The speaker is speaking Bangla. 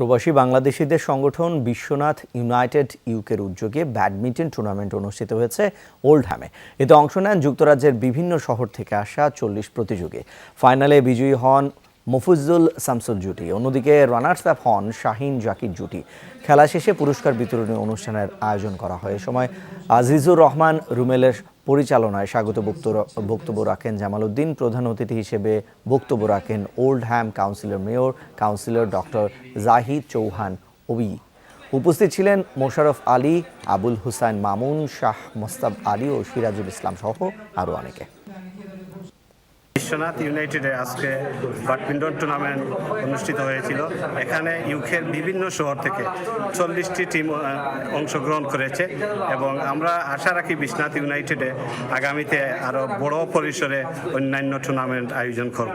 প্রবাসী বাংলাদেশিদের সংগঠন বিশ্বনাথ ইউনাইটেড ইউকের উদ্যোগে ব্যাডমিন্টন টুর্নামেন্ট অনুষ্ঠিত হয়েছে ওল্ডহ্যামে। এতে অংশ নেন যুক্তরাজ্যের বিভিন্ন শহর থেকে আসা 40 প্রতিযোগী। ফাইনালে বিজয়ী হন মফুজুল শামসুল জুটি, অন্যদিকে রানার্স আপ হন শাহিন জাকির জুটি। খেলা শেষে পুরস্কার বিতরণী অনুষ্ঠানের আয়োজন করা হয়। এ সময় আজিজুর রহমান রুমেলের পরিচালনায় স্বাগত বক্তব্য রাখেন জামাল উদ্দিন। প্রধান অতিথি হিসেবে বক্তব্য রাখেন Oldham mayor councillor doctor Zahid Chauhan OBE. উপস্থিত ছিলেন মোশাররফ আলী, আবুল হুসাইন মামুন, শাহ মোস্তাব আলী ও সিরাজুল ইসলাম সহ আরও অনেকে। বিশ্বনাথ ইউনাইটেডে আজকে ব্যাডমিন্টন টুর্নামেন্ট অনুষ্ঠিত হয়েছিল। এখানে ইউকের বিভিন্ন শহর থেকে 40টি টিম অংশগ্রহণ করেছে এবং আমরা আশা রাখি বিশ্বনাথ ইউনাইটেডে আগামীতে আরও বড় পরিসরে অন্যান্য টুর্নামেন্ট আয়োজন করব।